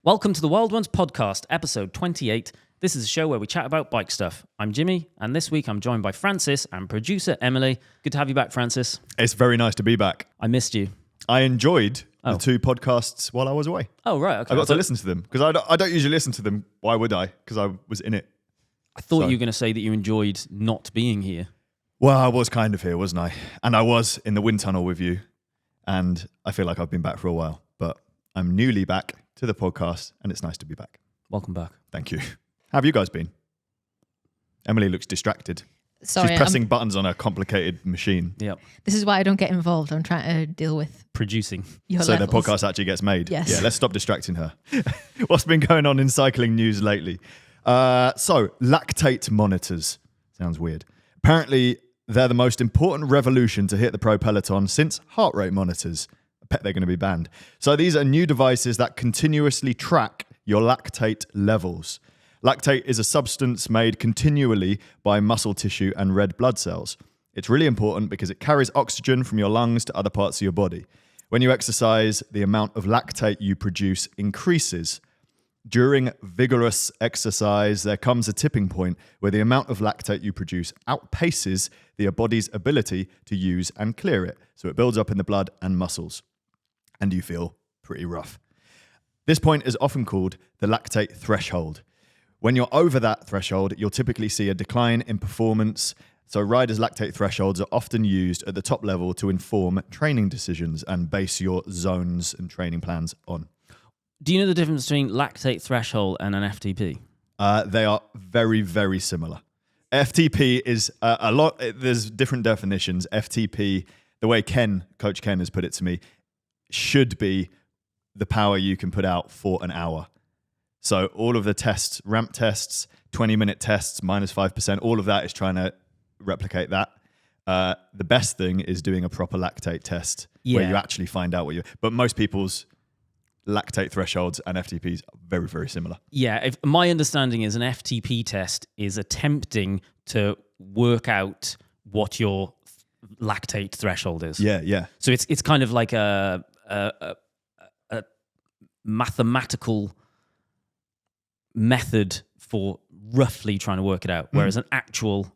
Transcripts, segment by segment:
Welcome to the Wild Ones podcast, episode 28. This is a show where we chat about bike stuff. I'm Jimmy, and this week I'm joined by Francis and producer Emily. Good to have you back, Francis. It's very nice to be back. I missed you. I enjoyed the two podcasts while I was away. Oh, right. Okay. I got to listen to them because I don't usually listen to them. Why would I? Because I was in it. I thought you were going to say that you enjoyed not being here. Well, I was kind of here, wasn't I? And I was in the wind tunnel with you. And I feel like I've been back for a while. But I'm newly back to the podcast, and it's nice to be back. Welcome back. Thank you. How have you guys been? Emily looks distracted. Sorry, she's pressing buttons on a complicated machine. Yep. This is why I don't get involved. I'm trying to deal with producing. Your so levels. the podcast actually gets made. Yes. Yeah, let's stop distracting her. What's been going on in cycling news lately? So lactate monitors. Sounds weird. Apparently, they're the most important revolution to hit the pro peloton since heart rate monitors. I bet they're going to be banned. So these are new devices that continuously track your lactate levels. Lactate is a substance made continually by muscle tissue and red blood cells. It's really important because it carries oxygen from your lungs to other parts of your body. When you exercise, the amount of lactate you produce increases. During vigorous exercise, there comes a tipping point where the amount of lactate you produce outpaces your body's ability to use and clear it. So it builds up in the blood and muscles, and you feel pretty rough. This point is often called the lactate threshold. When you're over that threshold, you'll typically see a decline in performance. So riders' lactate thresholds are often used at the top level to inform training decisions and base your zones and training plans on. Do you know the difference between lactate threshold and an FTP? They are very, very similar. FTP is a lot. There's different definitions. FTP, the way Coach Ken has put it to me, should be the power you can put out for an hour. So all of the tests, ramp tests, 20-minute tests, minus 5%, all of that is trying to replicate that. The best thing is doing a proper lactate test where you actually find out what you... But most people's lactate thresholds and FTPs are very, very similar. Yeah, my understanding is an FTP test is attempting to work out what your lactate threshold is. Yeah. So it's kind of like a mathematical method for roughly trying to work it out, whereas an actual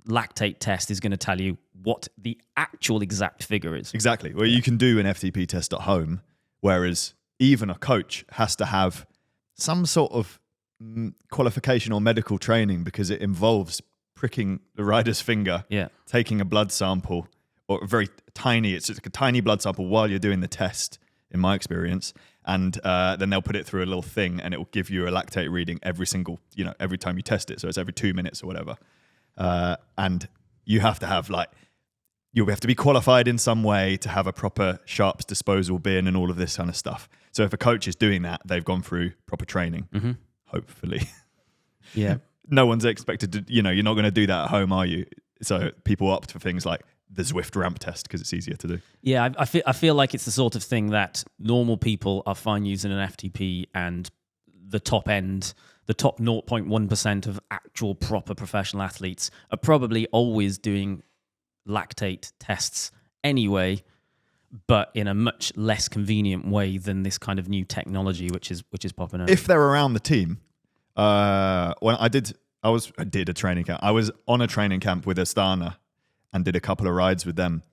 lactate test is going to tell you what the actual exact figure is. Exactly. Well, you can do an FTP test at home, whereas even a coach has to have some sort of qualification or medical training because it involves pricking the rider's finger, taking a blood sample, or it's just a tiny blood sample while you're doing the test, in my experience, and then they'll put it through a little thing and it will give you a lactate reading every time you test it. So it's every 2 minutes or whatever. And you have to have you'll have to be qualified in some way to have a proper sharps disposal bin and all of this kind of stuff. So if a coach is doing that, they've gone through proper training, hopefully. Yeah. No one's expected to, you're not going to do that at home, are you? So people opt for things like the Zwift ramp test because it's easier to do. Yeah, I feel like it's the sort of thing that normal people are fine using an FTP, and the top end, the top 0.1% of actual proper professional athletes are probably always doing lactate tests anyway, but in a much less convenient way than this kind of new technology which is popping up. If they're around the team, when I did a training camp. I was on a training camp with Astana and did a couple of rides with them,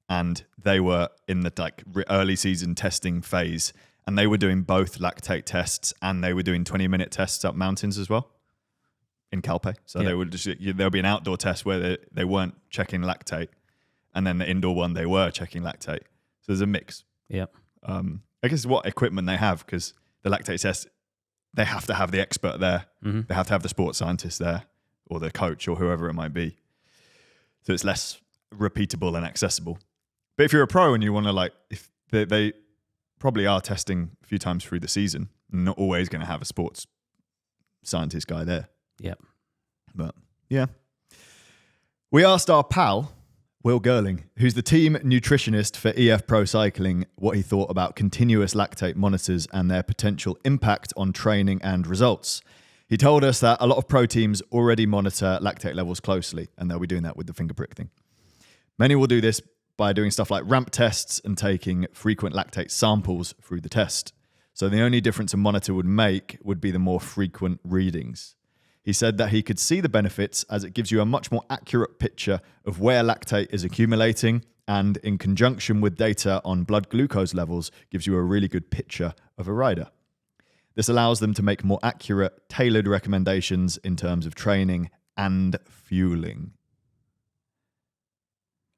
and they were in the early season testing phase, and they were doing both lactate tests and they were doing 20-minute tests up mountains as well in Calpe. So there'll be an outdoor test where they weren't checking lactate, and then the indoor one they were checking lactate. So there's a mix. Yeah. I guess what equipment they have, because the lactate test, they have to have the expert there. Mm-hmm. They have to have the sports scientist there, or the coach, or whoever it might be. So it's less repeatable and accessible. But if you're a pro and you want to if they probably are testing a few times through the season, not always going to have a sports scientist guy there. Yeah. But yeah. We asked our pal, Will Girling, who's the team nutritionist for EF Pro Cycling, what he thought about continuous lactate monitors and their potential impact on training and results. He told us that a lot of pro teams already monitor lactate levels closely, and they'll be doing that with the finger prick thing. Many will do this by doing stuff like ramp tests and taking frequent lactate samples through the test. So the only difference a monitor would make would be the more frequent readings. He said that he could see the benefits as it gives you a much more accurate picture of where lactate is accumulating, and in conjunction with data on blood glucose levels, gives you a really good picture of a rider. This allows them to make more accurate, tailored recommendations in terms of training and fueling.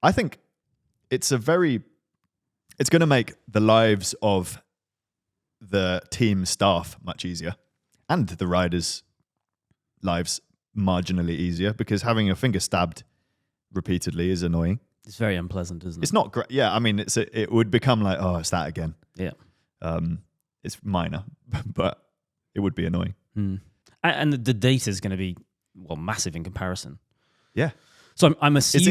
I think it's going to make the lives of the team staff much easier, and the riders' lives marginally easier, because having your finger stabbed repeatedly is annoying. It's very unpleasant, isn't it? It's not great. Yeah, I mean, it would become like, oh, it's that again. Yeah. It's minor, but it would be annoying. And the data is going to be, well, massive in comparison. Yeah. So I'm assuming...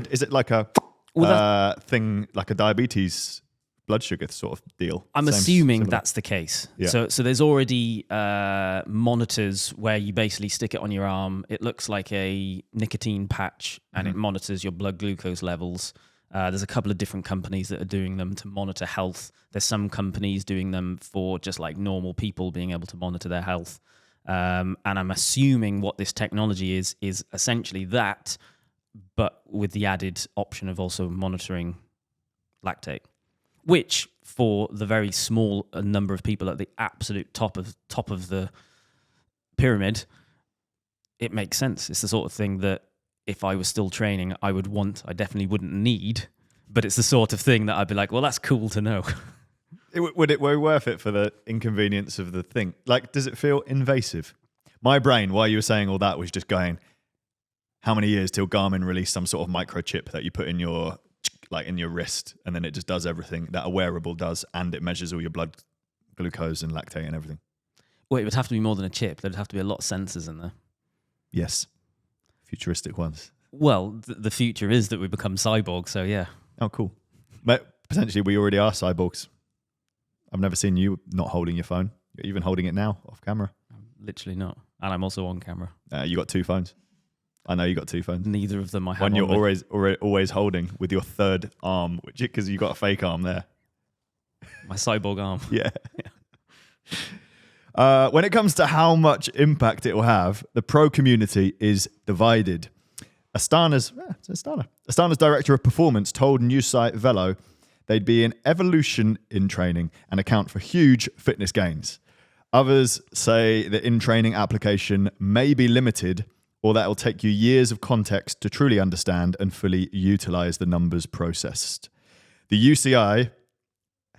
Is it like a thing, like a diabetes blood sugar sort of deal? I'm assuming that's the case. Yeah. So there's already monitors where you basically stick it on your arm. It looks like a nicotine patch, and it monitors your blood glucose levels. There's a couple of different companies that are doing them to monitor health. There's some companies doing them for just like normal people being able to monitor their health. And I'm assuming what this technology is essentially that, but with the added option of also monitoring lactate, which for the very small number of people at the absolute top of the pyramid, it makes sense. It's the sort of thing that if I was still training, I definitely wouldn't need, but it's the sort of thing that I'd be like, well, that's cool to know. Would it be worth it for the inconvenience of the thing? Like, does it feel invasive? My brain, while you were saying all that, was just going, how many years till Garmin released some sort of microchip that you put in your wrist, and then it just does everything that a wearable does, and it measures all your blood glucose and lactate and everything? Well, it would have to be more than a chip. There'd have to be a lot of sensors in there. Yes. Futuristic ones. Well, the future is that we become cyborgs, so yeah. Oh, cool. But potentially we already are cyborgs. I've never seen you not holding your phone. You're even holding it now off camera. Literally not. And I'm also on camera. You got two phones. I know you got two phones. Neither of them I have. One you're always holding with your third arm, because you got a fake arm there. My cyborg arm. Yeah. When it comes to how much impact it will have, the pro community is divided. Astana's director of performance told news site Velo they'd be an evolution in training and account for huge fitness gains. Others say the in-training application may be limited, or that it will take you years of context to truly understand and fully utilize the numbers processed. The UCI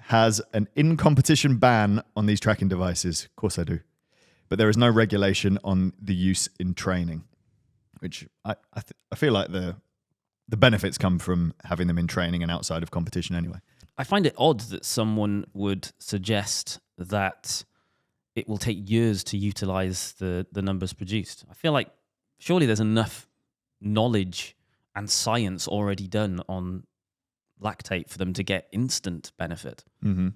has an in-competition ban on these tracking devices. Of course I do. But there is no regulation on the use in training, which I feel like the benefits come from having them in training and outside of competition anyway. I find it odd that someone would suggest that it will take years to utilize the numbers produced. I feel like surely there's enough knowledge and science already done on lactate for them to get instant benefit. Mm-hmm.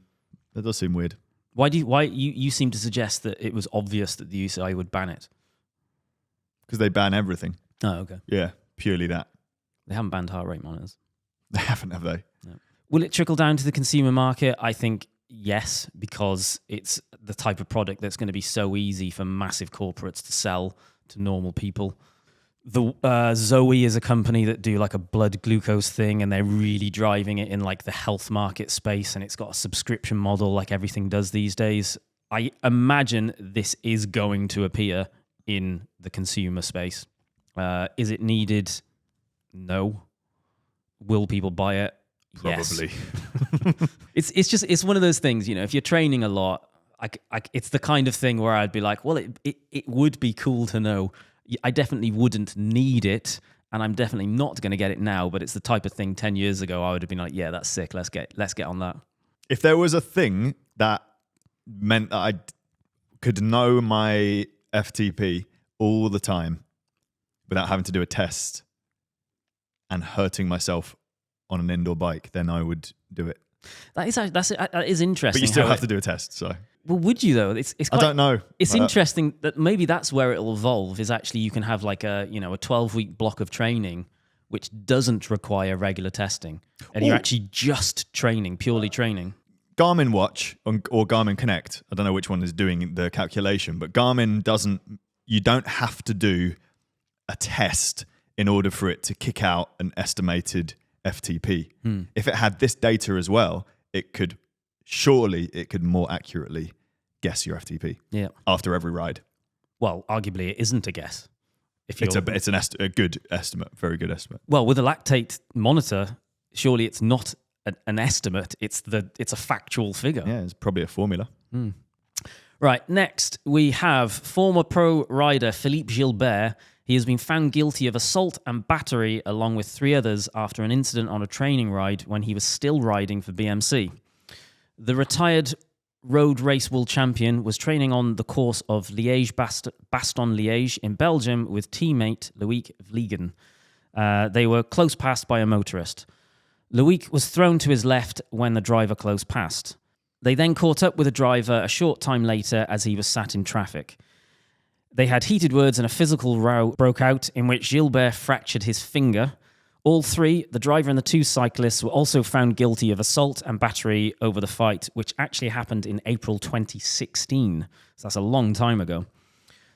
That does seem weird. Why you seem to suggest that it was obvious that the UCI would ban it? Because they ban everything. Oh, okay. Yeah, purely that. They haven't banned heart rate monitors. They haven't, have they? No. Will it trickle down to the consumer market? I think yes, because it's the type of product that's going to be so easy for massive corporates to sell to normal people. The Zoe is a company that do like a blood glucose thing, and they're really driving it in like the health market space, and it's got a subscription model like everything does these days. I imagine this is going to appear in the consumer space. Is it needed? No. Will people buy it? Probably. Yes. It's one of those things, you know, if you're training a lot, it's the kind of thing where I'd be like, well, it would be cool to know. I definitely wouldn't need it, and I'm definitely not going to get it now, but it's the type of thing 10 years ago I would have been like, yeah, that's sick. Let's get on that. If there was a thing that meant that I could know my FTP all the time without having to do a test and hurting myself on an indoor bike, then I would do it. That is interesting. But you still have to do a test, so... Well, would you though? It's quite, I don't know. It's interesting that maybe that's where it'll evolve. Is actually you can have like a 12-week block of training, which doesn't require regular testing, and you're actually just training, purely training. Garmin Watch or Garmin Connect, I don't know which one is doing the calculation, but Garmin you don't have to do a test in order for it to kick out an estimated FTP. If it had this data as well, it could more accurately guess your FTP after every ride. Well, arguably, it isn't a guess. It's a good estimate, very good estimate. Well, with a lactate monitor, surely it's not an estimate. It's a factual figure. Yeah, it's probably a formula. Right, next we have former pro rider Philippe Gilbert. He has been found guilty of assault and battery along with 3 others after an incident on a training ride when he was still riding for BMC. The retired road race world champion was training on the course of Liège-Bastogne-Liège in Belgium with teammate Loïc Vliegen. They were close passed by a motorist. Loïc was thrown to his left when the driver close passed. They then caught up with the driver a short time later as he was sat in traffic. They had heated words and a physical row broke out in which Gilbert fractured his finger. All 3, the driver and the 2 cyclists, were also found guilty of assault and battery over the fight, which actually happened in April 2016. So that's a long time ago.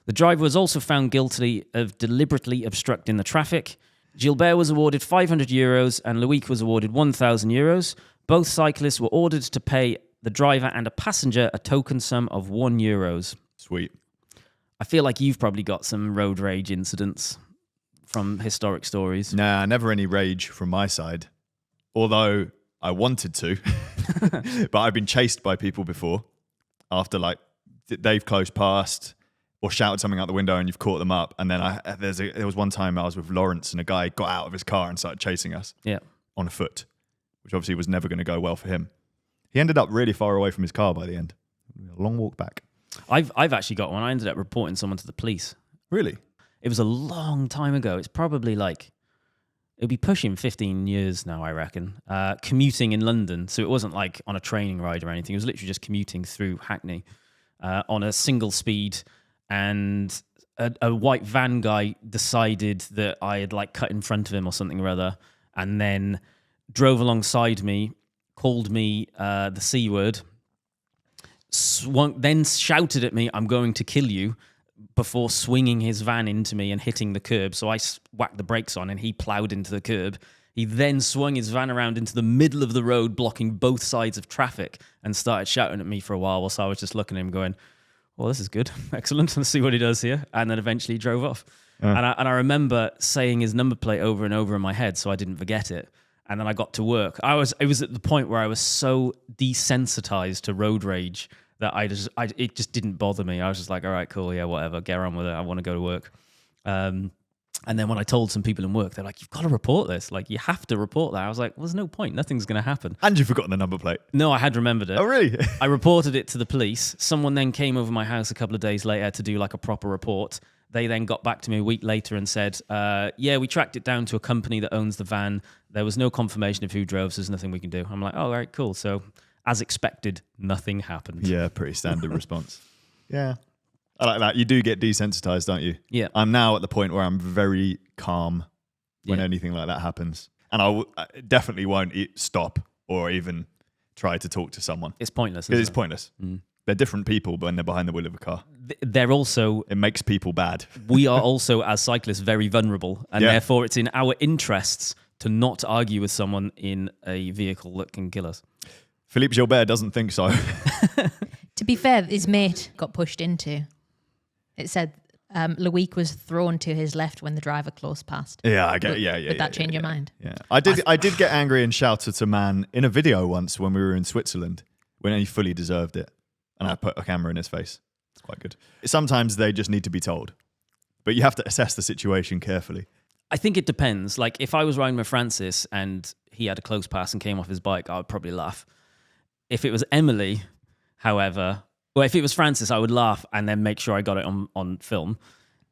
The driver was also found guilty of deliberately obstructing the traffic. Gilbert was awarded €500 and Loïc was awarded €1,000. Both cyclists were ordered to pay the driver and a passenger a token sum of €1. Sweet. I feel like you've probably got some road rage incidents from historic stories. Nah, never any rage from my side. Although I wanted to. But I've been chased by people before after they've close passed or shouted something out the window and you've caught them up. And then there was one time I was with Lawrence and a guy got out of his car and started chasing us on foot, which obviously was never going to go well for him. He ended up really far away from his car by the end. A long walk back. I've actually got one. I ended up reporting someone to the police. Really? It was a long time ago. It's probably it'll be pushing 15 years now, I reckon. Commuting in London. So it wasn't like on a training ride or anything. It was literally just commuting through Hackney on a single speed. And a white van guy decided that I had cut in front of him or something or other. And then drove alongside me, called me the C word, then shouted at me, "I'm going to kill you," before swinging his van into me and hitting the curb. So I whacked the brakes on and he ploughed into the curb. He then swung his van around into the middle of the road, blocking both sides of traffic, and started shouting at me for a while. So I was just looking at him going, well, this is good. Excellent. Let's see what he does here. And then eventually drove off. And I remember saying his number plate over and over in my head so I didn't forget it. And then I got to work. It was at the point where I was so desensitized to road rage that it just didn't bother me. I was just like, all right, cool, yeah, whatever, get on with it. I want to go to work. And then when I told some people in work, they're like, you've got to report this. You have to report that. I was like, well, there's no point. Nothing's going to happen. And you've forgotten the number plate. No, I had remembered it. Oh, really? I reported it to the police. Someone then came over my house a couple of days later to do a proper report. They then got back to me a week later and said, yeah, we tracked it down to a company that owns the van. There was no confirmation of who drove, so there's nothing we can do. I'm like, oh, all right, cool. So as expected, nothing happened. Yeah, pretty standard response. Yeah. I like that. You do get desensitized, don't you? Yeah. I'm now at the point where I'm very calm when anything like that happens. And I definitely won't stop or even try to talk to someone. It's pointless. It's pointless. They're different people when they're behind the wheel of a car. They're also... It makes people bad. We are also, as cyclists, very vulnerable. And therefore, it's in our interests to not argue with someone in a vehicle that can kill us. Philippe Gilbert doesn't think so. To be fair, his mate got pushed into. It said Loïc was thrown to his left when the driver close passed. Yeah, I get. Yeah. Would that change your mind? Yeah, I did get angry and shout at a man in a video once when we were in Switzerland when he fully deserved it, and I put a camera in his face. It's quite good. Sometimes they just need to be told, but you have to assess the situation carefully. I think it depends. If I was riding with Francis and he had a close pass and came off his bike, I would probably laugh. If it was Emily, however. Well, if it was Francis, I would laugh and then make sure I got it on film.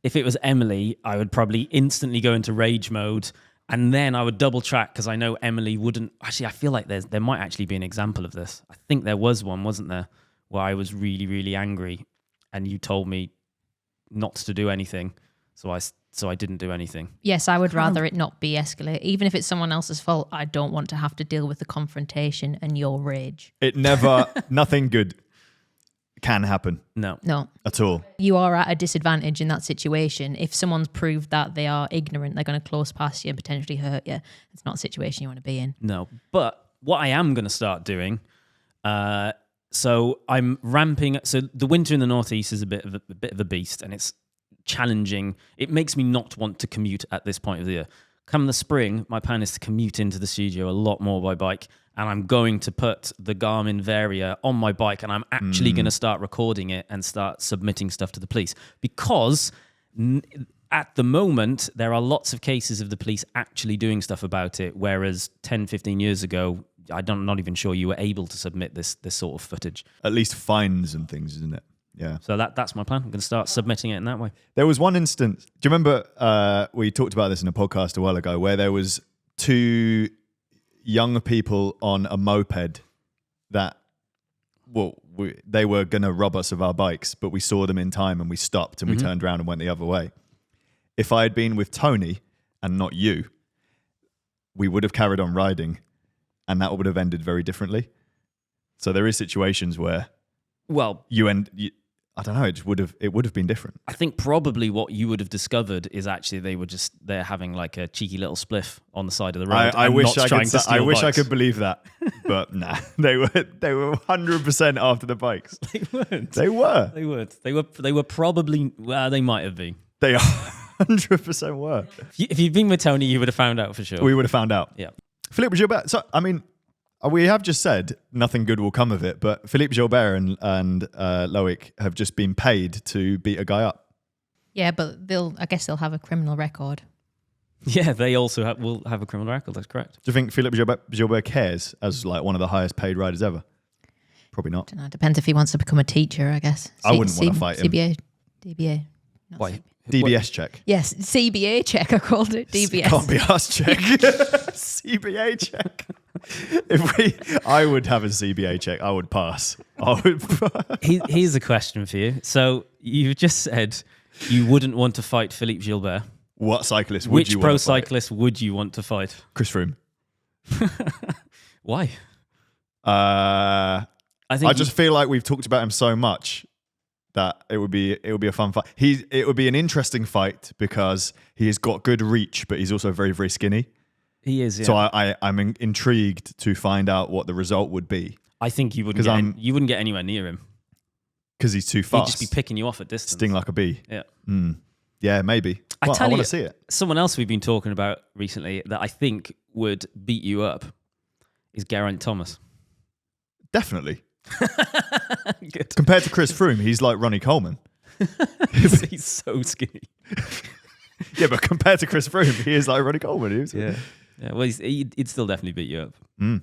If it was Emily, I would probably instantly go into rage mode and then I would double track because I know Emily wouldn't... Actually, I feel like there might actually be an example of this. I think there was one, wasn't there, where I was really, really angry and you told me not to do anything. So I so I didn't do anything. Yes, I would rather it not be escalate. Even if it's someone else's fault, I don't want to have to deal with the confrontation and your rage. Nothing good can happen No. at all. You are at a disadvantage in that situation. If someone's proved that they are ignorant, they're going to close past you and potentially hurt you. It's not a situation you want to be in. No. But what I am going to start doing, so I'm ramping. So the winter in the Northeast is a bit of a beast, and it's challenging. It makes me not want to commute at this point of the year. Come the spring, my plan is to commute into the studio a lot more by bike, and I'm going to put the Garmin Varia on my bike, and I'm actually going to start recording it and start submitting stuff to the police, because at the moment there are lots of cases of the police actually doing stuff about it, whereas 10, 15 years ago, I'm not even sure you were able to submit this sort of footage. At least fines and things, isn't it? Yeah. So that's my plan. I'm going to start submitting it in that way. There was one instance. Do you remember we talked about this in a podcast a while ago, where there was two young people on a moped that, they were going to rob us of our bikes, but we saw them in time and we stopped and we turned around and went the other way. If I had been with Tony and not you, we would have carried on riding, and that would have ended very differently. So there is situations where, well, I don't know. It would have been different. I think probably what you would have discovered is actually they're having like a cheeky little spliff on the side of the road. I wish I I could believe that, but nah, they were 100% after the bikes. They weren't. They were. They were probably. Well, they might have been. They 100% were. If you'd been with Tony, you would have found out for sure. We would have found out. Yeah. Philippe Gilbert. So I mean, we have just said nothing good will come of it, but Philippe Gilbert and Loic have just been paid to beat a guy up. Yeah, but I guess they'll have a criminal record. Yeah, they also will have a criminal record. That's correct. Do you think Philippe Gilbert cares as like one of the highest paid riders ever? Probably not. I don't know. Depends if he wants to become a teacher, I guess. I wouldn't want to fight him. DBA. Why? DBS check. Yes, CBA check. I called it DBS. Can't be us check. CBA check. I would have a CBA check. I would pass. Here's a question for you. So you've just said you wouldn't want to fight Philippe Gilbert. What cyclist would you want to fight? Which pro cyclist would you want to fight? Chris Froome. Why? I just feel like we've talked about him so much that it would be a fun fight. It would be an interesting fight because he has got good reach, but he's also very, very skinny. He is, yeah. So I'm intrigued to find out what the result would be. I think you wouldn't get anywhere near him. Because he's too fast. He'd just be picking you off at distance. Sting like a bee. Yeah. Yeah, maybe. I want to see it. Someone else we've been talking about recently that I think would beat you up is Geraint Thomas. Definitely. Good. Compared to Chris Froome, he's like Ronnie Coleman. He's so skinny. Yeah, but compared to Chris Froome, he is like Ronnie Coleman. Yeah. Well, he'd still definitely beat you up.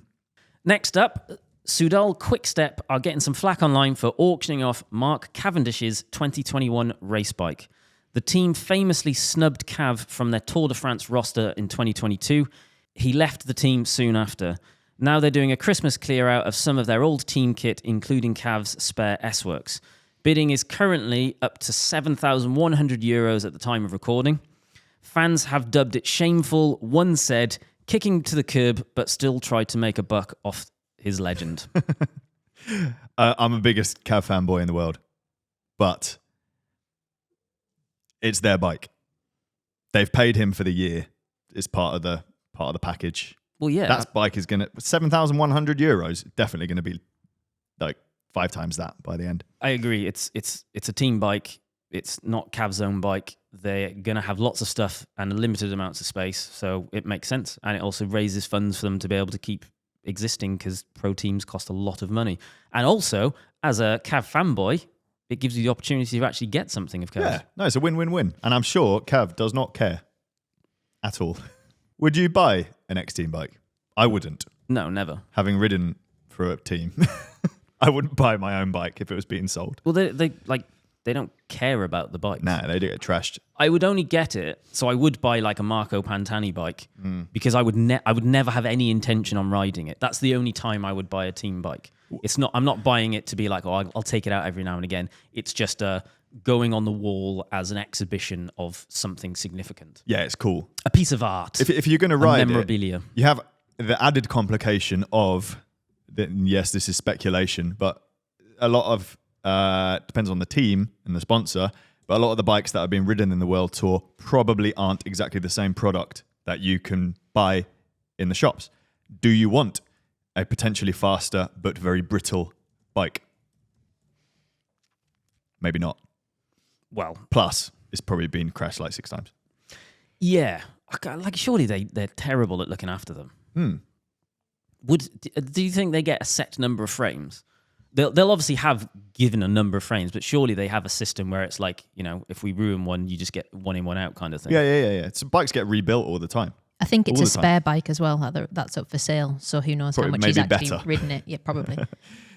Next up, Soudal Quickstep are getting some flack online for auctioning off Mark Cavendish's 2021 race bike. The team famously snubbed Cav from their Tour de France roster in 2022. He left the team soon after. Now they're doing a Christmas clear out of some of their old team kit, including Cav's spare S-Works. Bidding is currently up to €7,100 at the time of recording. Fans have dubbed it shameful. One said, kicking to the curb, but still tried to make a buck off his legend. I'm the biggest Cav fanboy in the world, but it's their bike. They've paid him for the year. It's part of the package. Well, yeah. That bike is going to €7,100. Definitely going to be like 5 times that by the end. I agree. It's a team bike. It's not Cav's own bike. They're going to have lots of stuff and limited amounts of space, so it makes sense. And it also raises funds for them to be able to keep existing because pro teams cost a lot of money. And also, as a Cav fanboy, it gives you the opportunity to actually get something of Cav. Yeah, no, it's a win-win-win. And I'm sure Cav does not care at all. Would you buy an X-Team bike? I wouldn't. No, never. Having ridden for a team, I wouldn't buy my own bike if it was being sold. Well, they don't care about the bike. Nah, they do get trashed. I would only get it, so I would buy like a Marco Pantani bike because I would never have any intention on riding it. That's the only time I would buy a team bike. I'm not buying it to be like, oh, I'll take it out every now and again. It's just going on the wall as an exhibition of something significant. Yeah, it's cool. A piece of art. If you're going to ride memorabilia. you have the added complication of, yes, this is speculation, but a lot of, depends on the team and the sponsor, but a lot of the bikes that are being ridden in the World Tour probably aren't exactly the same product that you can buy in the shops. Do you want a potentially faster but very brittle bike? Maybe not. Well, Plus, it's probably been crashed like 6 times. yeah. Like, surely they're terrible at looking after them. Do you think they get a set number of frames? They'll obviously have given a number of frames, but surely they have a system where it's like, if we ruin one, you just get one in, one out kind of thing. Yeah. So bikes get rebuilt all the time. I think it's a spare bike as well that's up for sale. So who knows Probably how much he's actually better. ridden it. Yeah, probably.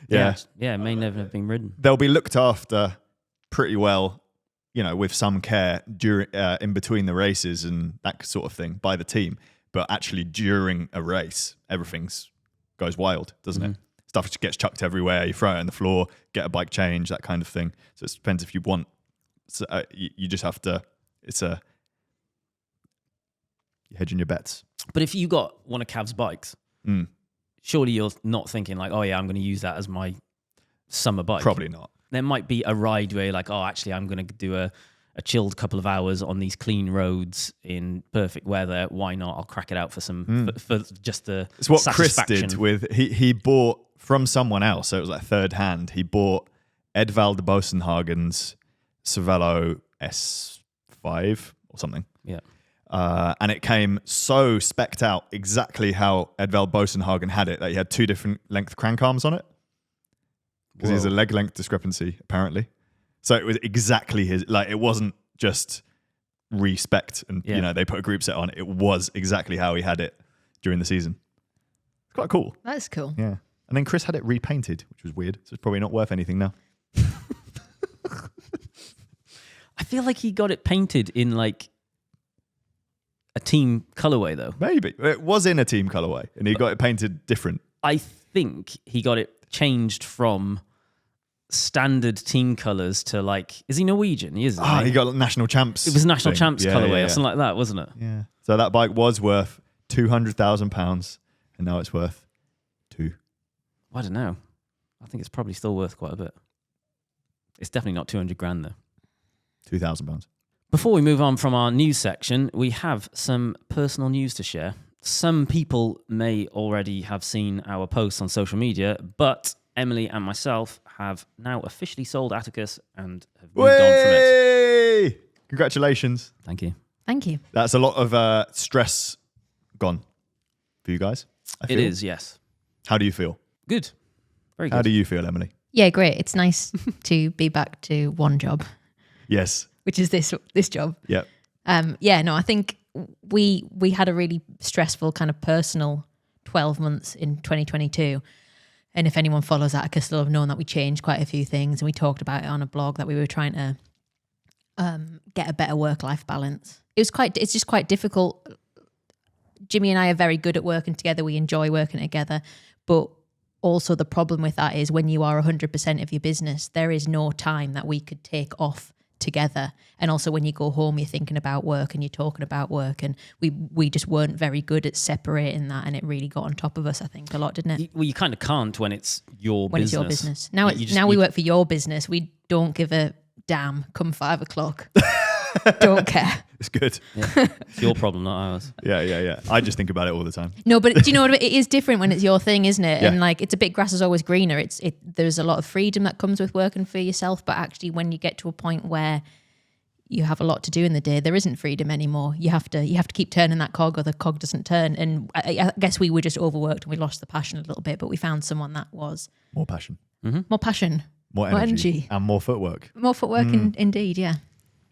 Yeah. Yeah, it may never have been ridden. They'll be looked after pretty well, with some care during in between the races and that sort of thing by the team. But actually during a race, everything goes wild, doesn't it? Stuff just gets chucked everywhere. You throw it on the floor, get a bike change, that kind of thing. So it depends if you want. So, you just have to. You're hedging your bets. But if you got one of Cav's bikes, surely you're not thinking like, oh yeah, I'm going to use that as my summer bike. Probably not. There might be a ride where you're like, oh, actually, I'm going to do a chilled couple of hours on these clean roads in perfect weather. Why not? I'll crack it out for some for just the It's what Chris satisfaction. did with he bought from someone else, so it was like third hand. He bought Edvald de Bosenhagen's Cervelo S5 or something. Yeah. And it came so specced out exactly how Edvald Bosenhagen had it, that he had 2 different length crank arms on it. Because there's a leg length discrepancy, apparently. So it was exactly his, like, it wasn't just respect and, they put a group set on it. It was exactly how he had it during the season. It's quite cool. That's cool. Yeah. And then Chris had it repainted, which was weird. So it's probably not worth anything now. I feel like he got it painted in like a team colorway though. Maybe. It was in a team colorway and he got it painted different. I think he got it changed from standard team colors to like, is he Norwegian? He is. He got national champs. It was national champs colorway yeah. or something like that, wasn't it? Yeah. So that bike was worth £200,000 and now it's worth 2. I don't know. I think it's probably still worth quite a bit. It's definitely not 200 grand though. £2,000. Before we move on from our news section, we have some personal news to share. Some people may already have seen our posts on social media, but Emily and myself have now officially sold Attacus and have moved on from it. Congratulations. Thank you. Thank you. That's a lot of stress gone for you guys. I feel. It is, yes. How do you feel? Good. Very good. How do you feel, Emily? Yeah, great. It's nice to be back to one job, Yes. which is this job. Yep. I think we had a really stressful kind of personal 12 months in 2022. And if anyone follows Attacus, they'll have known that we changed quite a few things. And we talked about it on a blog that we were trying to get a better work-life balance. It's just quite difficult. Jimmy and I are very good at working together. We enjoy working together. But also the problem with that is when you are 100% of your business, there is no time that we could take off together. And also when you go home, you're thinking about work and you're talking about work, and we just weren't very good at separating that, and it really got on top of us, I think, a lot, didn't it? Well, you kind of can't when it's your business. It's your business. Now we work for your business. We don't give a damn come 5 o'clock. Don't care. It's good. Yeah. It's your problem, not ours. Yeah. I just think about it all the time. No, but do you know what? It is different when it's your thing, isn't it? Yeah. And like, it's a bit grass is always greener. There's a lot of freedom that comes with working for yourself, but actually when you get to a point where you have a lot to do in the day, there isn't freedom anymore. You have to keep turning that cog, or the cog doesn't turn. And I guess we were just overworked and we lost the passion a little bit, but we found someone that was More passion. more passion, More energy. And more footwork. more footwork. Indeed, yeah.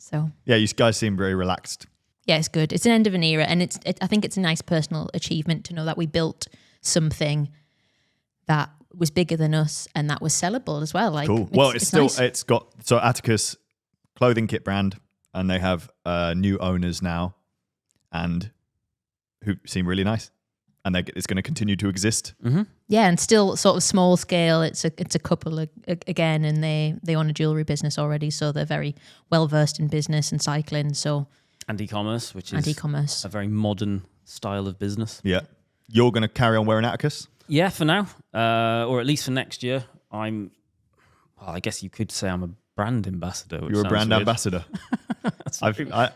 So Yeah, you guys seem very relaxed. yeah, it's good. It's an end of an era, and I think it's a nice personal achievement to know that we built something that was bigger than us and that was sellable as well. Like, Cool. Well, it's still, nice. it's got, so Attacus clothing kit brand, and they have new owners now, and who seem really nice. And it's going to continue to exist. Mm-hmm. Yeah, and still sort of small scale. It's a couple again, and they own a jewelry business already, so they're very well versed in business and cycling. So and e-commerce, which is e-commerce, a very modern style of business. Yeah. You're going to carry on wearing Attacus? Yeah, for now, or at least for next year. Well, I guess you could say I'm a brand ambassador. You're a brand ambassador.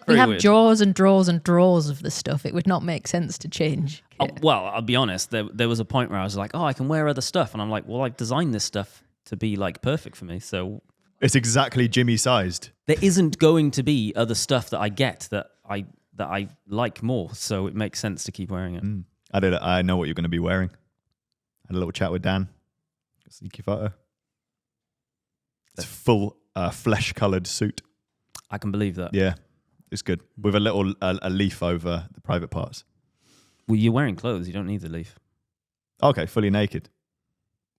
we have weird. drawers and drawers and drawers of the stuff. It would not make sense to change. Well, I'll be honest. There was a point where I was like, "Oh, I can wear other stuff," and I'm like, "Well, I've designed this stuff to be like perfect for me." So It's exactly Jimmy sized. there isn't going to be other stuff that I get that I like more. So it makes sense to keep wearing it. I know what you're going to be wearing. Had a little chat with Dan. Sneaky photo. It's a full flesh-coloured suit. I can believe that. Yeah, it's good. With a little a leaf over the private parts. Well, you're wearing clothes. You don't need the leaf. Okay, fully naked.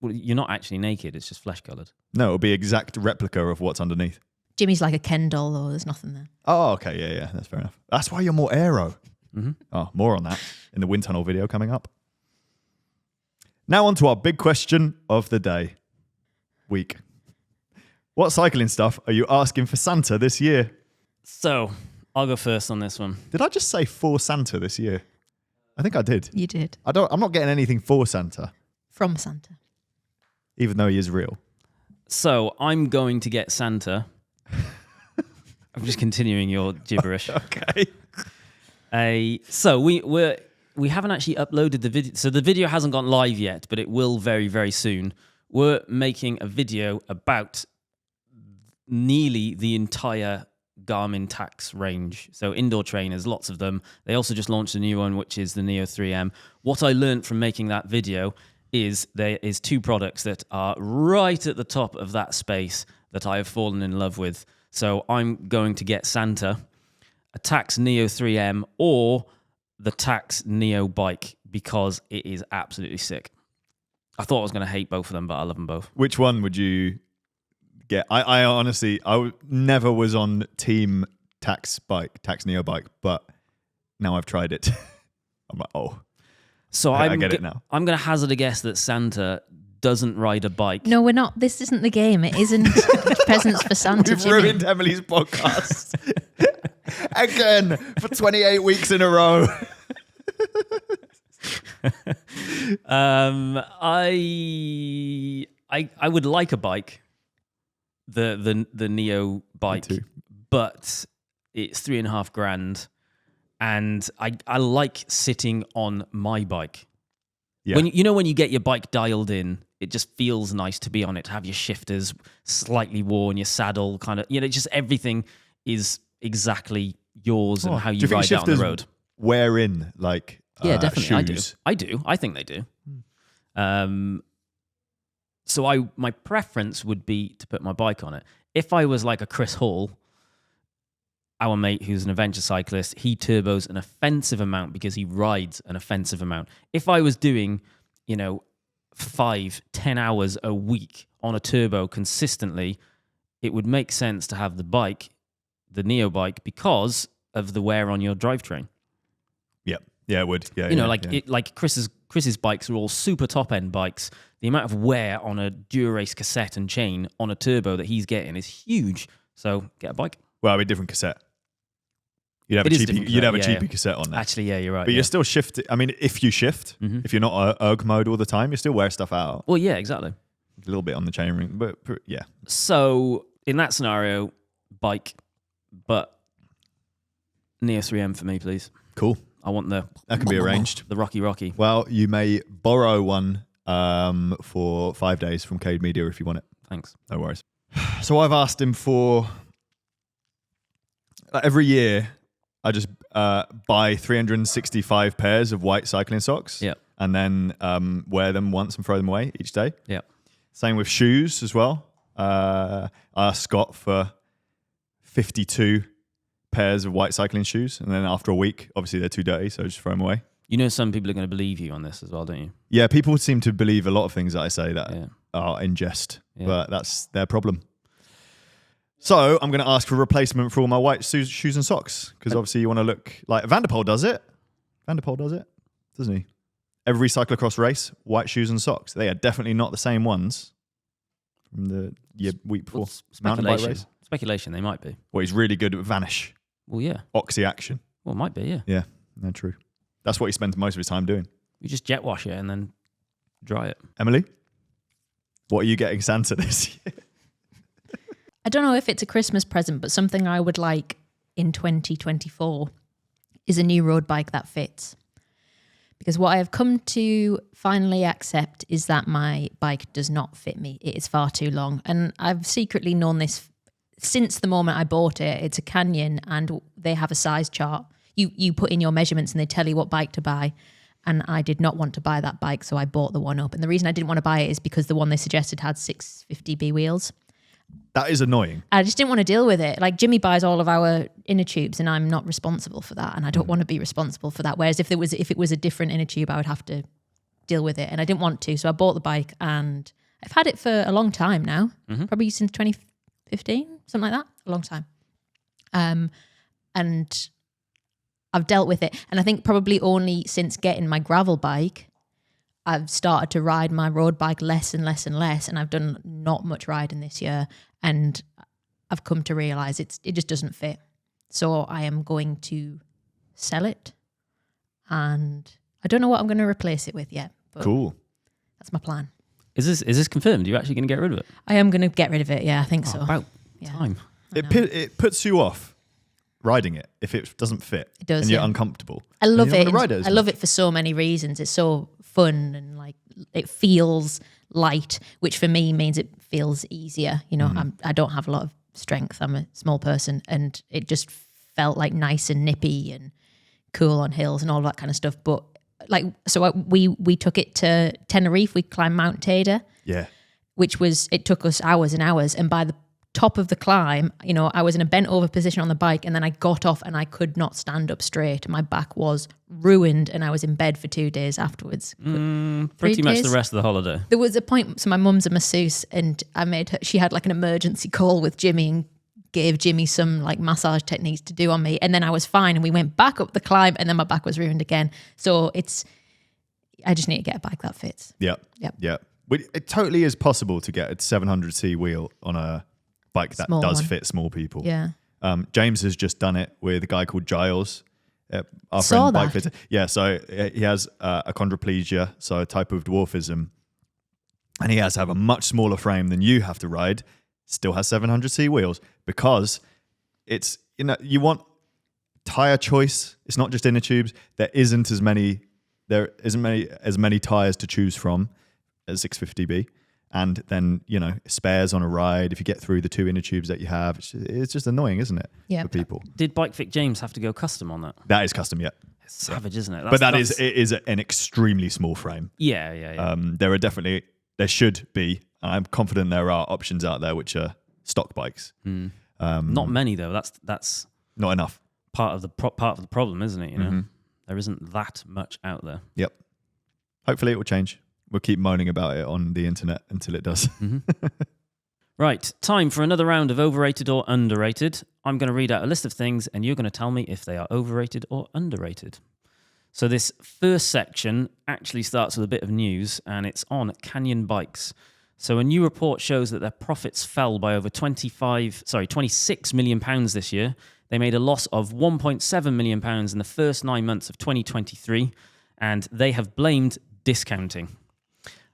Well, you're not actually naked. It's just flesh coloured. No, it'll be exact replica of what's underneath. Jimmy's like a Ken doll, though. There's nothing there. Oh, okay, yeah, that's fair enough. That's why you're more aero. Mm-hmm. Oh, more on that in the wind tunnel video coming up. Now on to our big question of the day. Week. What cycling stuff are you asking for Santa this year? So I'll go first on this one. Did I just say for Santa this year? I think I did. You did. I'm not getting anything for Santa, From Santa. even though he is real. So I'm going to get Santa. I'm just continuing your gibberish. Okay. So we haven't actually uploaded the video. So the video hasn't gone live yet, but it will very, very soon. We're making a video about nearly the entire Garmin Tax range. So indoor trainers, lots of them. They also just launched a new one, which is the Neo 3M. What I learned from making that video is there is two products that are right at the top of that space that I have fallen in love with. So I'm going to get Santa a Tax Neo 3M or the Tax Neo bike because it is absolutely sick. I thought I was going to hate both of them, but I love them both. Which one would you get? I honestly, never was on Team Tax Neo bike, but now I've tried it. I'm like, oh. So I get it now. I'm going to hazard a guess that Santa doesn't ride a bike. No, we're not. This isn't the game. It isn't presents for Santa. We've Jimmy. ruined Emily's podcast. Again, for 28 weeks in a row. I would like a bike, the Neo bike, but it's $3,500, and I like sitting on my bike. Yeah. When you get your bike dialed in, it just feels nice to be on it, to have your shifters slightly worn, your saddle kind of, just everything is exactly yours and how you ride out on the road. Wear in like yeah, definitely. shoes. I do. I think they do. So my preference would be to put my bike on it. If I was like a Chris Hall, our mate who's an adventure cyclist, he turbos an offensive amount because he rides an offensive amount. If I was doing, 5-10 hours a week on a turbo consistently, it would make sense to have the bike, the Neo bike, because of the wear on your drivetrain. Yeah, it would. Yeah, like Chris's bikes are all super top end bikes. The amount of wear on a Dura-Race cassette and chain on a turbo that he's getting is huge. So get a bike. Well, a different cassette. You'd have a cheapy cassette on there. Actually, yeah, you're right. But you're still shifting. I mean, if you shift, if you're not erg mode all the time, you still wear stuff out. Well, yeah, exactly. A little bit on the chainring, but yeah. So in that scenario, bike, but Neo 3M for me, please. Cool. I want that can be arranged. The Rocky. Well, you may borrow one for 5 days from Cade Media if you want it. Thanks. No worries. So I've asked him for every year. I just buy 365 pairs of white cycling socks. Yeah. And then wear them once and throw them away each day. Yeah. Same with shoes as well. I asked Scott for 52 pairs of white cycling shoes, and then after a week, obviously they're too dirty, so I just throw them away. Some people are going to believe you on this as well, don't you? Yeah, people seem to believe a lot of things that I say that are in jest, but that's their problem. So I'm going to ask for a replacement for all my white shoes and socks, because obviously you want to look like Van der Poel does it. Van der Poel does it, doesn't he? every cyclocross race, white shoes and socks. They are definitely not the same ones from the week before. Mountain bike race. Speculation, they might be. Well, he's really good at vanish. Well, yeah. Oxy action. Well, it might be, yeah. Yeah, no, true. That's what he spends most of his time doing. You just jet wash it and then dry it. Emily, what are you getting Santa this year? I don't know if it's a Christmas present, but something I would like in 2024 is a new road bike that fits. Because what I have come to finally accept is that my bike does not fit me. It is far too long. And I've secretly known this since the moment I bought it. It's a Canyon and they have a size chart. You put in your measurements and they tell you what bike to buy. And I did not want to buy that bike, so I bought the one up. And the reason I didn't want to buy it is because the one they suggested had 650B wheels. That is annoying. I just didn't want to deal with it. Like Jimmy buys all of our inner tubes and I'm not responsible for that. And I don't want to be responsible for that. Whereas if it was a different inner tube, I would have to deal with it. And I didn't want to. So I bought the bike and I've had it for a long time now. Probably since 2015, something like that. A long time. And I've dealt with it. And I think probably only since getting my gravel bike, I've started to ride my road bike less and less and less, and I've done not much riding this year, and I've come to realise it just doesn't fit. So I am going to sell it, and I don't know what I'm going to replace it with yet. But cool. That's my plan. Is this confirmed? Are you actually going to get rid of it? I am going to get rid of it, yeah, I think so. About time. It puts you off riding it if it doesn't fit. It does, and you're yeah. uncomfortable. I love it. I love it for so many reasons. It's so fun and like it feels light, which for me means it feels easier. You know, I don't have a lot of strength. I'm a small person, and it just felt like nice and nippy and cool on hills and all that kind of stuff. But like, so we took it to Tenerife. We climbed Mount Cade. Yeah. It took us hours and hours, and by the top of the climb, you know, I was in a bent over position on the bike, and then I got off and I could not stand up straight. My back was ruined and I was in bed for 2 days afterwards. Pretty much the rest of the holiday. There was a point, so my mum's a masseuse, and she had like an emergency call with Jimmy and gave Jimmy some like massage techniques to do on me, and then I was fine, and we went back up the climb, and then my back was ruined again. So I just need to get a bike that fits. Yeah. It totally is possible to get a 700C wheel on a bike that does fit small people. Yeah. James has just done it with a guy called Giles, our Saw friend that. bike fitter. Yeah, so he has achondroplegia, so a type of dwarfism, and he has to have a much smaller frame than you have to ride. Still has 700C wheels because it's, you know, you want tire choice. It's not just inner tubes. There isn't as many tires to choose from as 650B. And then, you know, spares on a ride. If you get through the 2 inner tubes that you have, it's just annoying, isn't it? Yeah. For people. Did Bike Fit James have to go custom on that? That is custom, yeah. It's savage, isn't it? But it is an extremely small frame. Yeah. There should be, and I'm confident there are options out there which are stock bikes. Not many though. That's not enough. Part of the problem, isn't it? You know, there isn't that much out there. Yep. Hopefully it will change. We'll keep moaning about it on the internet until it does. Right, time for another round of overrated or underrated. I'm going to read out a list of things and you're going to tell me if they are overrated or underrated. So this first section actually starts with a bit of news, and it's on Canyon bikes. So a new report shows that their profits fell by over 26 million pounds this year. They made a loss of 1.7 million pounds in the first 9 months of 2023, and they have blamed discounting.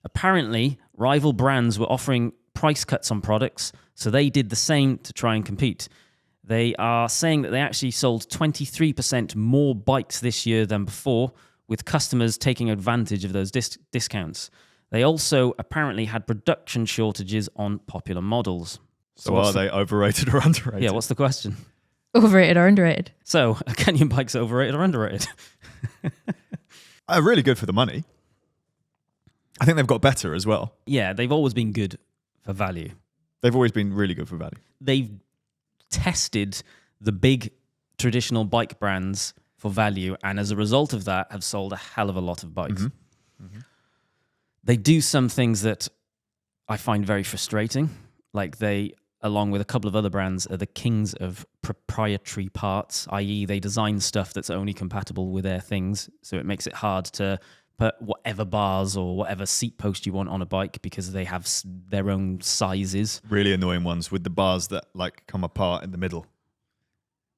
Apparently, rival brands were offering price cuts on products, so they did the same to try and compete. They are saying that they actually sold 23% more bikes this year than before, with customers taking advantage of those discounts. They also apparently had production shortages on popular models. So are they overrated or underrated? Yeah, what's the question? Overrated or underrated? So, are Canyon bikes overrated or underrated? Really good for the money. I think they've got better as well. Yeah, they've always been good for value. They've always been really good for value. They've tested the big traditional bike brands for value, and as a result of that, have sold a hell of a lot of bikes. They do some things that I find very frustrating. Like they, along with a couple of other brands, are the kings of proprietary parts, i.e. they design stuff that's only compatible with their things, so it makes it hard to put whatever bars or whatever seat post you want on a bike because they have their own sizes. Really annoying ones with the bars that like come apart in the middle.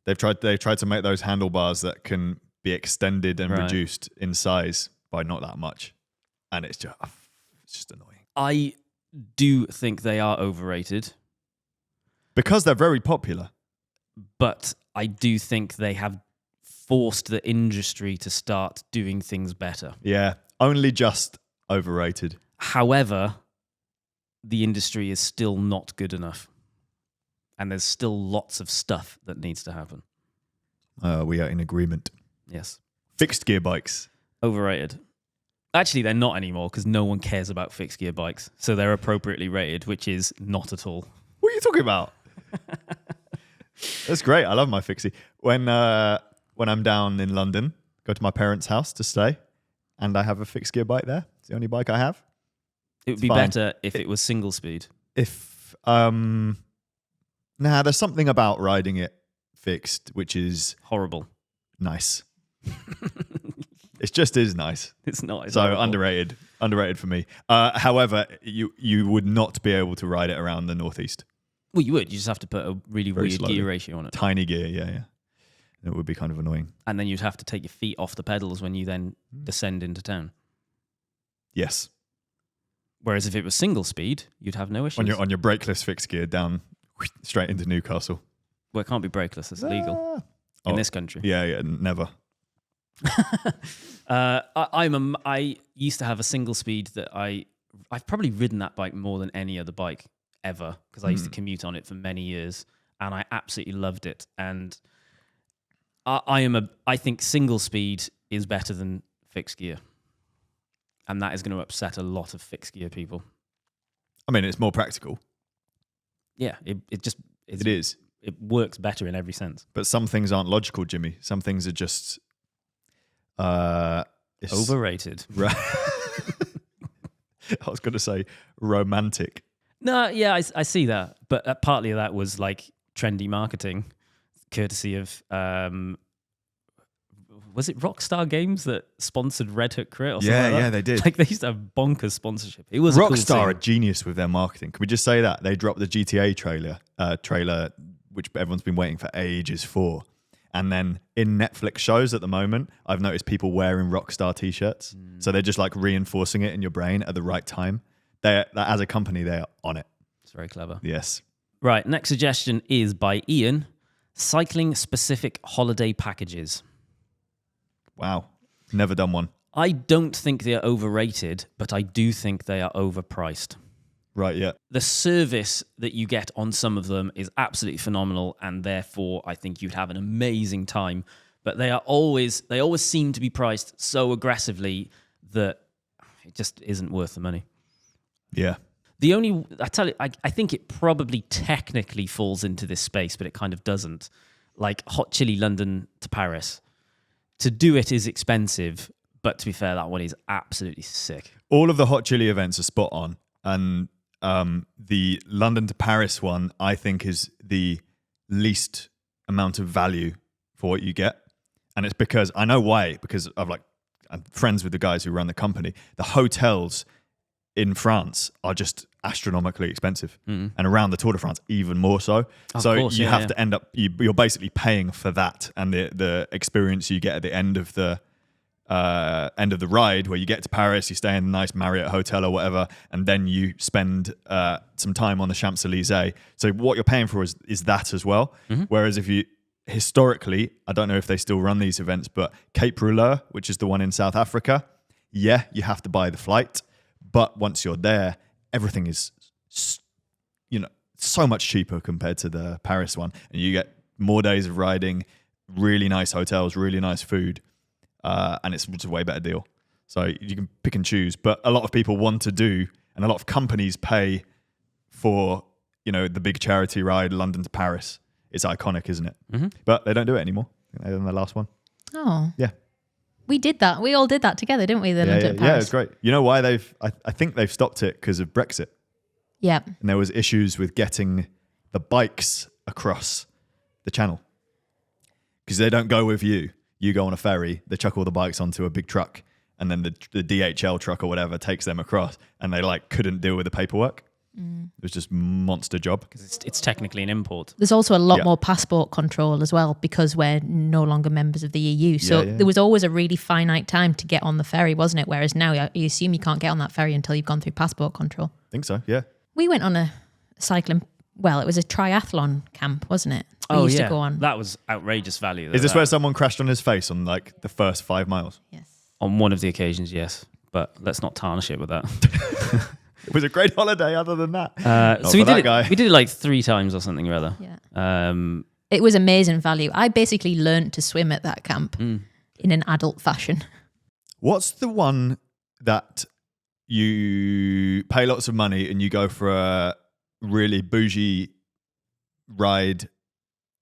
They've tried to make those handlebars that can be extended and reduced in size by not that much, and it's just annoying. I do think they are overrated because they're very popular, but I do think they have forced the industry to start doing things better. Yeah, only just overrated. However, the industry is still not good enough. And there's still lots of stuff that needs to happen. We are in agreement. Yes. Fixed gear bikes. Overrated. Actually, they're not anymore because no one cares about fixed gear bikes. So they're appropriately rated, which is not at all. What are you talking about? That's great. I love my fixie. When I'm down in London, go to my parents' house to stay, and I have a fixed gear bike there. It's the only bike I have. It would be better if it was single speed. There's something about riding it fixed, which is horrible. Nice. It just is nice. It's not. It's so horrible. Underrated for me. However, you would not be able to ride it around the northeast. Well, you would. You just have to put a really Very weird slowly. gear ratio on it. Tiny gear, yeah. It would be kind of annoying. And then you'd have to take your feet off the pedals when you then descend into town. Yes. Whereas if it was single speed, you'd have no issues. On your brakeless fixed gear down straight into Newcastle. Well, it can't be brakeless. It's illegal in this country. Yeah, never. I used to have a single speed that I've probably ridden that bike more than any other bike ever because I used to commute on it for many years and I absolutely loved it. And I think single speed is better than fixed gear, and that is going to upset a lot of fixed gear people. I mean, it's more practical. Yeah, it is. It works better in every sense. But some things aren't logical, Jimmy. Some things are just overrated. I was going to say romantic. No, yeah, I see that. But partly of that was like trendy marketing, courtesy of, was it Rockstar Games that sponsored Red Hook Crit or something like that? Yeah, they did. Like they used to have bonkers sponsorship. It was Rockstar a cool are genius with their marketing. Can we just say that? They dropped the GTA trailer, which everyone's been waiting for ages for. And then in Netflix shows at the moment, I've noticed people wearing Rockstar t-shirts. So they're just like reinforcing it in your brain at the right time. As a company, they're on it. It's very clever. Yes. Right, next suggestion is by Ian. Cycling-specific holiday packages. Wow. Never done one. I don't think they're overrated, but I do think they are overpriced. Right, yeah. The service that you get on some of them is absolutely phenomenal, and therefore I think you'd have an amazing time. But they always seem to be priced so aggressively that it just isn't worth the money. Yeah. I think it probably technically falls into this space, but it kind of doesn't. Like Hot Chili London to Paris. To do it is expensive, but to be fair, that one is absolutely sick. All of the Hot Chili events are spot on. And the London to Paris one, I think, is the least amount of value for what you get. And it's because, I know why, because I'm friends with the guys who run the company. The hotels in France are just astronomically expensive. And around the Tour de France, even more so. You have to end up, you're basically paying for that and the experience you get at the end of the ride, where you get to Paris, you stay in a nice Marriott hotel or whatever, and then you spend some time on the Champs-Elysees. So what you're paying for is that as well. Whereas if you, historically, I don't know if they still run these events, but Cape Rouleau, which is the one in South Africa, yeah, you have to buy the flight. But once you're there, everything is, so much cheaper compared to the Paris one. And you get more days of riding, really nice hotels, really nice food. And it's a way better deal. So you can pick and choose. But a lot of people want to do, and a lot of companies pay for, the big charity ride, London to Paris. It's iconic, isn't it? But they don't do it anymore. They're in the last one. Oh. Yeah. We did that. We all did that together, didn't we? Yeah, it's great. You know why I think they've stopped it because of Brexit. Yeah. And there was issues with getting the bikes across the channel. Because they don't go with you. You go on a ferry, they chuck all the bikes onto a big truck, and then the DHL truck or whatever takes them across, and they like couldn't deal with the paperwork. It was just monster job. Because it's technically an import. There's also a lot more passport control as well because we're no longer members of the EU. So there was always a really finite time to get on the ferry, wasn't it? Whereas now you assume you can't get on that ferry until you've gone through passport control. I think so, yeah. We went on a cycling, well, it was a triathlon camp, wasn't it? We used to go on. That was outrageous value. Is this where someone crashed on his face on like the first 5 miles? Yes. On one of the occasions, yes. But let's not tarnish it with that. It was a great holiday other than that. So we did it like 3 times or something or other. Yeah. It was amazing value. I basically learned to swim at that camp in an adult fashion. What's the one that you pay lots of money and you go for a really bougie ride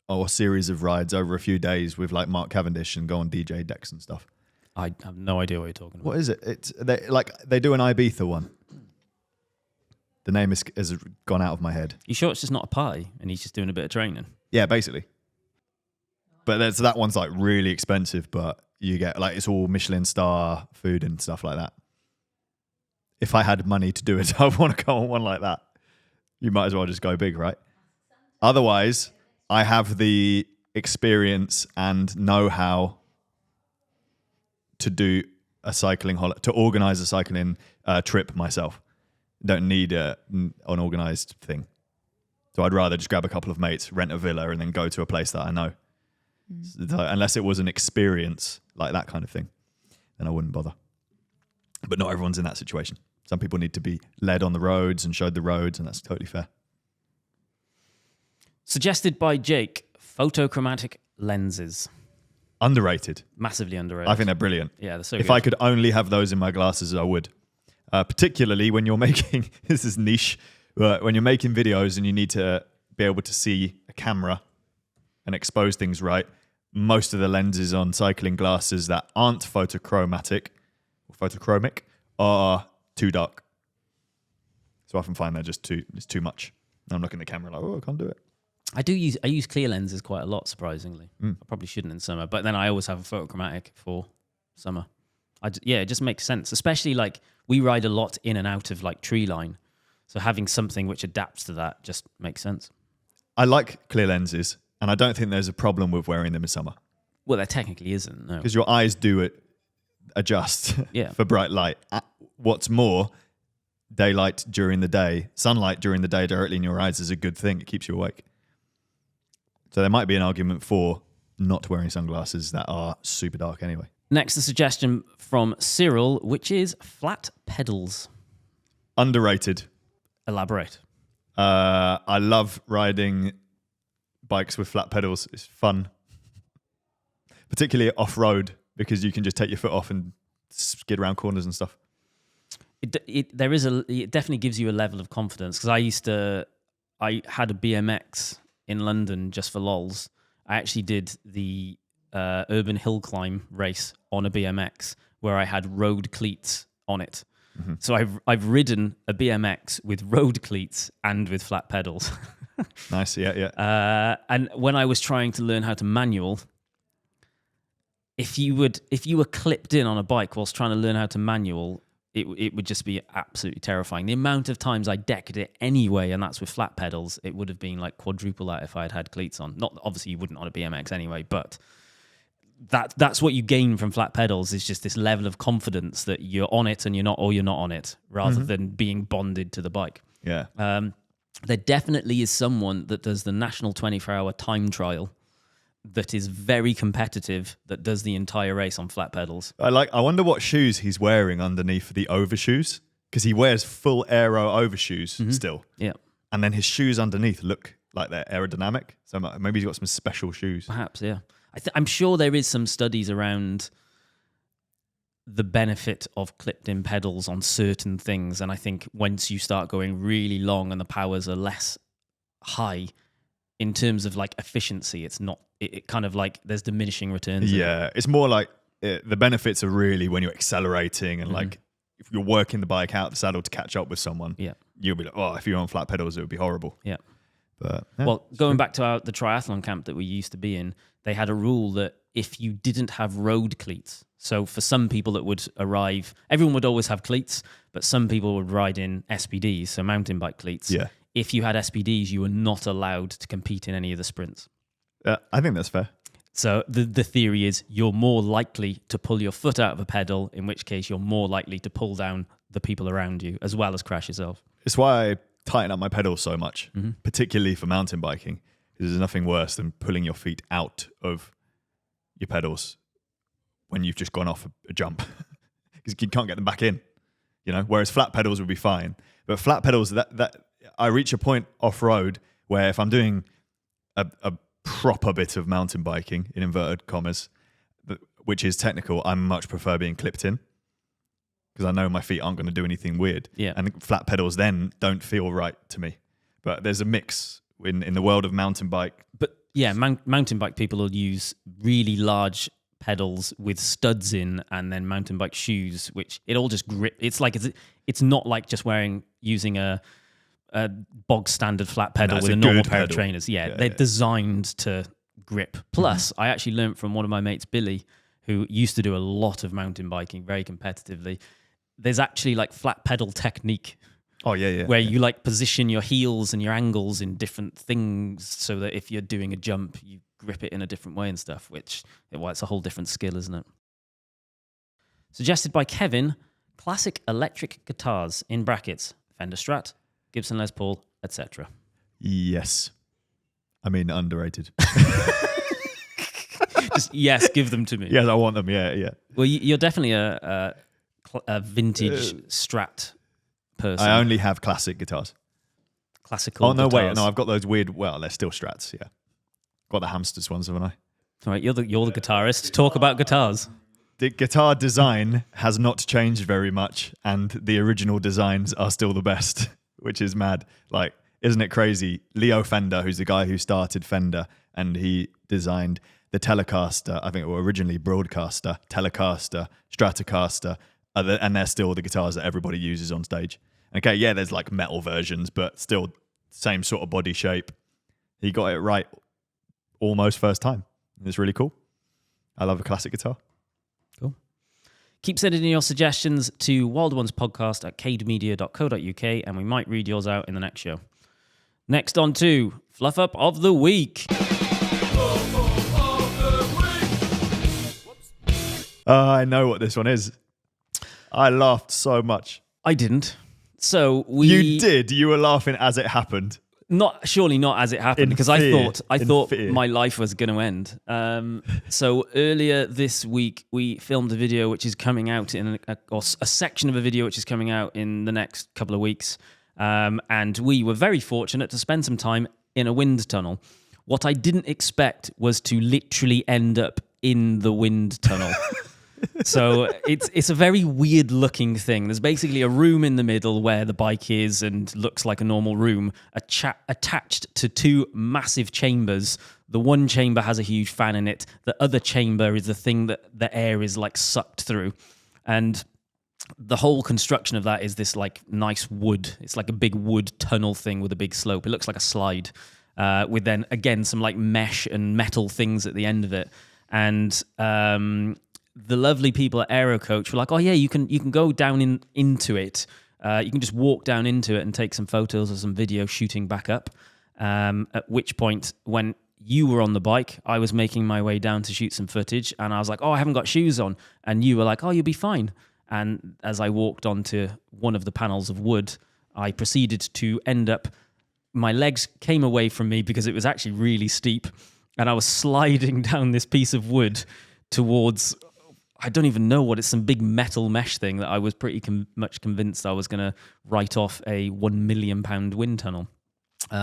or series of rides over a few days with like Mark Cavendish and go on DJ decks and stuff? I have no idea what you're talking about. What is it? They do an Ibiza one. The name has gone out of my head. You sure it's just not a party and he's just doing a bit of training? Yeah, basically. But that one's like really expensive, but you get like it's all Michelin star food and stuff like that. If I had money to do it, I want to go on one like that. You might as well just go big, right? Otherwise, I have the experience and know-how to do a cycling to organize a cycling trip myself. Don't need an organised thing. So I'd rather just grab a couple of mates, rent a villa, and then go to a place that I know. So, unless it was an experience like that kind of thing, then I wouldn't bother. But not everyone's in that situation. Some people need to be led on the roads and showed the roads, and that's totally fair. Suggested by Jake, photochromatic lenses. Underrated. Massively underrated. I think they're brilliant. Yeah, they're so If good. I could only have those in my glasses, I would. Particularly when you're making, this is niche, but when you're making videos and you need to be able to see a camera and expose things right, most of the lenses on cycling glasses that aren't photochromatic or photochromic are too dark. So I often find they're just it's too much. And I'm looking at the camera like, oh, I can't do it. I use clear lenses quite a lot, surprisingly. I probably shouldn't in summer, but then I always have a photochromatic for summer. It just makes sense, especially like we ride a lot in and out of like tree line. So having something which adapts to that just makes sense. I like clear lenses, and I don't think there's a problem with wearing them in summer. Well, there technically isn't, no. Because your eyes do adjust for bright light. What's more, daylight during the day, sunlight during the day directly in your eyes is a good thing. It keeps you awake. So there might be an argument for not wearing sunglasses that are super dark anyway. Next, a suggestion from Cyril, which is flat pedals. Underrated. Elaborate. I love riding bikes with flat pedals. It's fun. Particularly off-road, because you can just take your foot off and skid around corners and stuff. It definitely gives you a level of confidence, because I had a BMX in London just for lols. I actually did the urban hill climb race on a BMX where I had road cleats on it. Mm-hmm. So I've ridden a BMX with road cleats and with flat pedals. Nice, yeah. And when I was trying to learn how to manual, if you were clipped in on a bike whilst trying to learn how to manual, it would just be absolutely terrifying. The amount of times I decked it anyway, and that's with flat pedals, it would have been like quadruple that if I had cleats on. Not obviously you wouldn't on a BMX anyway, but that's what you gain from flat pedals, is just this level of confidence that you're on it and you're not on it, rather than being bonded to the bike. Yeah. There definitely is someone that does the national 24-hour time trial that is very competitive, that does the entire race on flat pedals. I wonder what shoes he's wearing underneath the overshoes, because he wears full aero overshoes still. Yeah. And then his shoes underneath look like they're aerodynamic. So maybe he's got some special shoes. Perhaps, yeah. I'm sure there is some studies around the benefit of clipped-in pedals on certain things, and I think once you start going really long and the powers are less high, in terms of like efficiency, it's not. It kind of like there's diminishing returns. Yeah, it's more like the benefits are really when you're accelerating and like if you're working the bike out the saddle to catch up with someone. Yeah, you'll be like, oh, if you're on flat pedals, it would be horrible. Yeah. But well, going back to the triathlon camp that we used to be in, they had a rule that if you didn't have road cleats. So for some people that would arrive, everyone would always have cleats, but some people would ride in SPDs, so mountain bike cleats. Yeah. If you had SPDs, you were not allowed to compete in any of the sprints. I think that's fair. So the theory is you're more likely to pull your foot out of a pedal, in which case you're more likely to pull down the people around you as well as crash yourself. It's why I tighten up my pedals so much, particularly for mountain biking. There's nothing worse than pulling your feet out of your pedals when you've just gone off a jump, because you can't get them back in. Whereas flat pedals would be fine, but flat pedals that I reach a point off road where if I'm doing a proper bit of mountain biking in inverted commas, which is technical, I much prefer being clipped in, because I know my feet aren't going to do anything weird. Yeah. And flat pedals then don't feel right to me. But there's a mix in the world of mountain bike. But yeah, mountain bike people will use really large pedals with studs in, and then mountain bike shoes, which it all just grip. It's not like just using a bog standard flat pedal with a normal pair of trainers. Yeah, they're designed to grip. Plus, I actually learned from one of my mates, Billy, who used to do a lot of mountain biking very competitively. There's actually like flat pedal technique. Oh, yeah. Where you like position your heels and your angles in different things so that if you're doing a jump, you grip it in a different way and stuff, which, it's a whole different skill, isn't it? Suggested by Kevin, classic electric guitars, in brackets, Fender Strat, Gibson Les Paul, etc. Yes. I mean, underrated. Just, yes, give them to me. Yes, I want them, yeah. Well, you're definitely a vintage Strat person. I only have classic guitars. Classical Oh, no, guitars. wait. No, I've got those weird, they're still Strats, yeah. Got the Hamsters ones, haven't I? All right, you're the guitarist. Talk about guitars. The guitar design has not changed very much, and the original designs are still the best, which is mad. Like, isn't it crazy? Leo Fender, who's the guy who started Fender, and he designed the Telecaster, I think it was originally Broadcaster, Telecaster, Stratocaster, and they're still the guitars that everybody uses on stage. Okay, yeah, there's like metal versions, but still same sort of body shape. He got it right almost first time. It's really cool. I love a classic guitar. Cool. Keep sending in your suggestions to wildonespodcast@cademedia.co.uk, and we might read yours out in the next show. Next on to Fluff Up of the Week. I know what this one is. I laughed so much. I didn't. So You did. You were laughing as it happened. Surely not as it happened, because I thought my life was going to end. So earlier this week, we filmed a video which is coming out in a section of a video which is coming out in the next couple of weeks. And we were very fortunate to spend some time in a wind tunnel. What I didn't expect was to literally end up in the wind tunnel. So it's a very weird looking thing. There's basically a room in the middle where the bike is and looks like a normal room, attached to two massive chambers. The one chamber has a huge fan in it. The other chamber is the thing that the air is like sucked through. And the whole construction of that is this like nice wood. It's like a big wood tunnel thing with a big slope. It looks like a slide with then again some like mesh and metal things at the end of it. And the lovely people at Aerocoach were like, "Oh yeah, you can go down into it. You can just walk down into it and take some photos or some video shooting back up." At which point, when you were on the bike, I was making my way down to shoot some footage, and I was like, "Oh, I haven't got shoes on," and you were like, "Oh, you'll be fine." And as I walked onto one of the panels of wood, I proceeded to end up. My legs came away from me because it was actually really steep, and I was sliding down this piece of wood towards. I don't even know what it's, some big metal mesh thing that I was pretty much convinced I was going to write off a £1 million wind tunnel.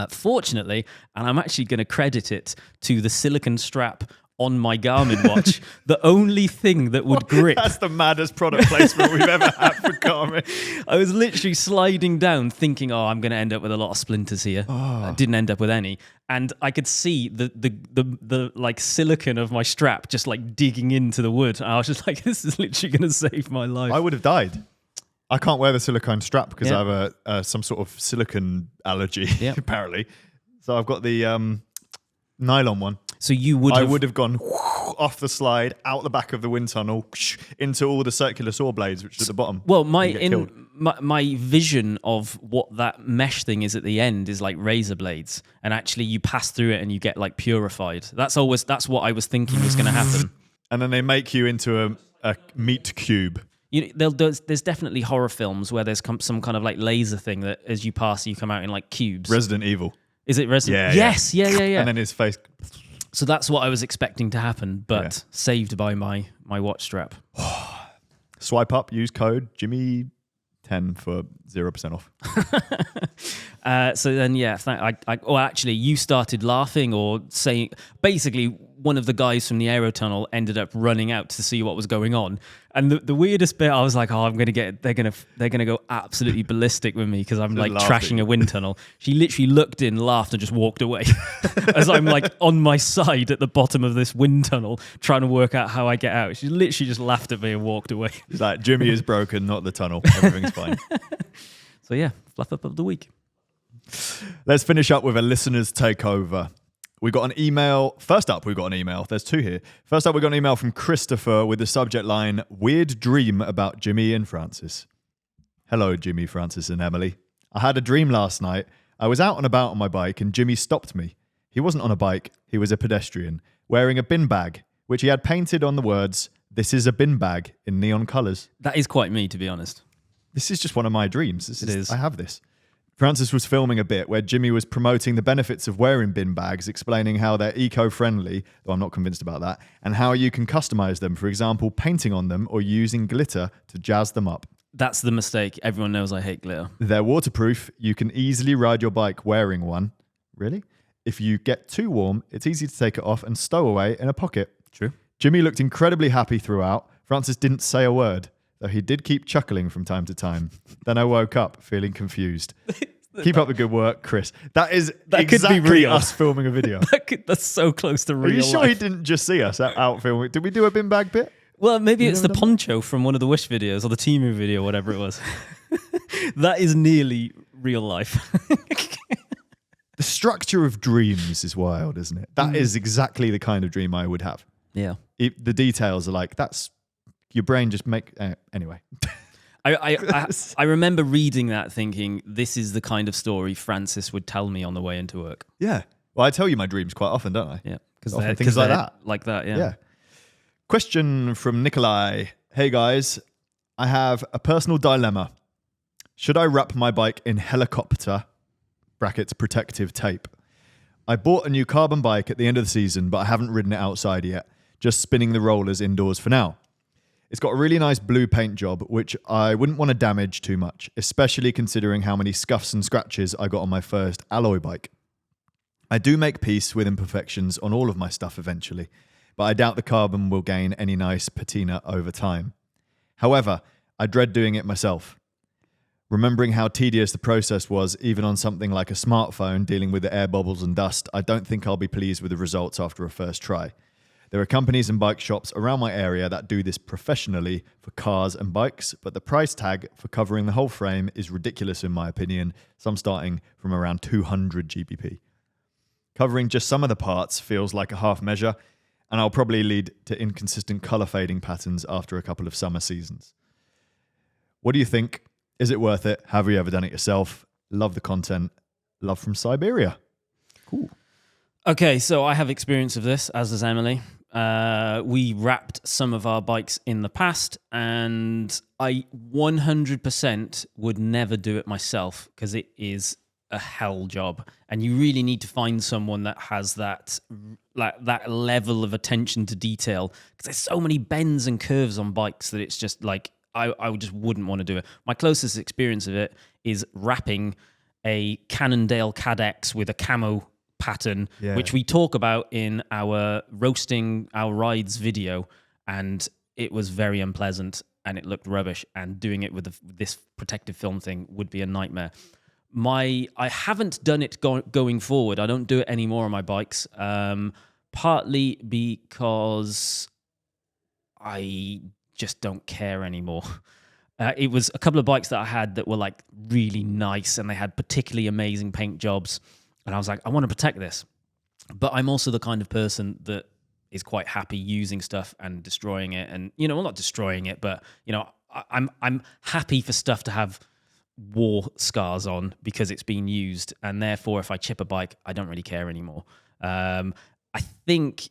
Fortunately, and I'm actually going to credit it to the silicon strap on my Garmin watch, the only thing that would grip. That's the maddest product placement we've ever had for Garmin. I was literally sliding down thinking, oh, I'm going to end up with a lot of splinters here. I didn't end up with any. And I could see the like silicon of my strap just like digging into the wood. And I was just like, this is literally going to save my life. I would have died. I can't wear the silicone strap because I have some sort of silicon allergy, apparently. So I've got the nylon one. So I would have gone off the slide, out the back of the wind tunnel, into all the circular saw blades, which is at the bottom. Well, And my vision of what that mesh thing is at the end is like razor blades, and actually you pass through it and you get like purified. That's what I was thinking was going to happen. And then they make you into a meat cube. There's definitely horror films where there's some kind of like laser thing that as you pass, you come out in like cubes. Resident Evil. Is it Resident? Yeah, yes, yeah. And then his face. So that's what I was expecting to happen, but saved by my watch strap. Swipe up, use code Jimmy10 for 0% off. So then, actually, you started laughing or saying, basically, one of the guys from the aero tunnel ended up running out to see what was going on. And the weirdest bit, I was like, they're gonna go absolutely ballistic with me because I'm like trashing a wind tunnel. She literally looked in, laughed, and just walked away as I'm like on my side at the bottom of this wind tunnel trying to work out how I get out. She literally just laughed at me and walked away. It's like, Jimmy is broken, not the tunnel. Everything's fine. So yeah, fluff up of the week. Let's finish up with a listener's takeover. We got an email. First up, we got an email. There's two here. First up, we got an email from Christopher with the subject line, "Weird dream about Jimmi and Francis." Hello, Jimmi, Francis, and Emily. I had a dream last night. I was out and about on my bike and Jimmi stopped me. He wasn't on a bike. He was a pedestrian, wearing a bin bag, which he had painted on the words, "This is a bin bag," in neon colours. That is quite me, to be honest. This is just one of my dreams. It is. I have this. Francis was filming a bit where Jimmi was promoting the benefits of wearing bin bags, explaining how they're eco-friendly, though I'm not convinced about that, and how you can customize them, for example, painting on them or using glitter to jazz them up. That's the mistake. Everyone knows I hate glitter. They're waterproof. You can easily ride your bike wearing one. Really? If you get too warm, it's easy to take it off and stow away in a pocket. True. Jimmi looked incredibly happy throughout. Francis didn't say a word, though he did keep chuckling from time to time. Then I woke up feeling confused. Keep up the good work, Chris. That exactly could be real. us filming a video. That's so close to real Are you sure life. he didn't just see us out filming? Did we do a bin bag bit? Well, maybe it's the poncho from one of the Wish videos or the Temu video, whatever it was. That is nearly real life. The structure of dreams is wild, isn't it? That is exactly the kind of dream I would have. Yeah. The details are like, that's your brain just make... anyway. I remember reading that thinking, this is the kind of story Francis would tell me on the way into work. Yeah. Well, I tell you my dreams quite often, don't I? Yeah. Because things like that. Like that, yeah. Yeah. Question from Nikolai. Hey guys, I have a personal dilemma. Should I wrap my bike in helicopter brackets protective tape? I bought a new carbon bike at the end of the season, but I haven't ridden it outside yet. Just spinning the rollers indoors for now. It's got a really nice blue paint job, which I wouldn't want to damage too much, especially considering how many scuffs and scratches I got on my first alloy bike. I do make peace with imperfections on all of my stuff eventually, but I doubt the carbon will gain any nice patina over time. However, I dread doing it myself. Remembering how tedious the process was, even on something like a smartphone dealing with the air bubbles and dust, I don't think I'll be pleased with the results after a first try. There are companies and bike shops around my area that do this professionally for cars and bikes, but the price tag for covering the whole frame is ridiculous in my opinion, some starting from around 200 GBP. Covering just some of the parts feels like a half measure, and I'll probably lead to inconsistent colour fading patterns after a couple of summer seasons. What do you think? Is it worth it? Have you ever done it yourself? Love the content. Love from Siberia. Cool. Okay, so I have experience of this, as does Emily. We wrapped some of our bikes in the past, and I 100% would never do it myself because it is a hell job, and you really need to find someone that has that level of attention to detail because there's so many bends and curves on bikes that it's just like I just wouldn't want to do it. My closest experience of it is wrapping a Cannondale Cadex with a camo pattern, which we talk about in our roasting our rides video, and it was very unpleasant and it looked rubbish, and doing it with this protective film thing would be a nightmare. I haven't done it going forward. I don't do it anymore on my bikes, partly because I just don't care anymore. It was a couple of bikes that I had that were like really nice and they had particularly amazing paint jobs. And I was like, I want to protect this. But I'm also the kind of person that is quite happy using stuff and destroying it, and well, not destroying it, but I'm happy for stuff to have war scars on because it's been used, and therefore if I chip a bike, I don't really care anymore. I think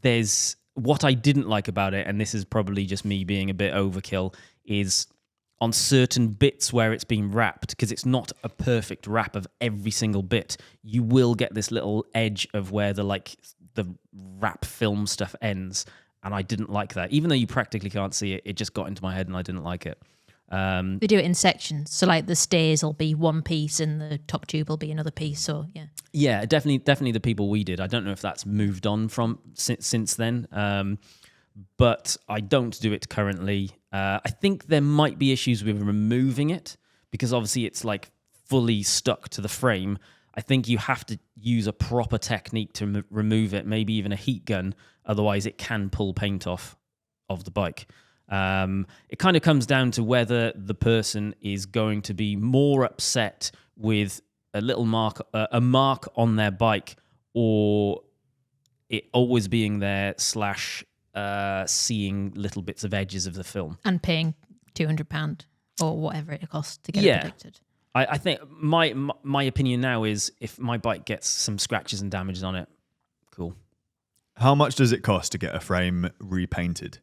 there's what I didn't like about it, and this is probably just me being a bit overkill, is on certain bits where it's been wrapped, because it's not a perfect wrap of every single bit. You will get this little edge of where the wrap film stuff ends, and I didn't like that. Even though you practically can't see it, it just got into my head and I didn't like it. They do it in sections, so like the stays will be one piece and the top tube will be another piece. So yeah, definitely the people we did. I don't know if that's moved on from since then, but I don't do it currently. I think there might be issues with removing it because obviously it's like fully stuck to the frame. I think you have to use a proper technique to remove it, maybe even a heat gun. Otherwise, it can pull paint off of the bike. It kind of comes down to whether the person is going to be more upset with a little mark on their bike, or it always being there / seeing little bits of edges of the film and paying £200 or whatever it costs to get it protected. I think my opinion now is if my bike gets some scratches and damages on it, cool. How much does it cost to get a frame repainted?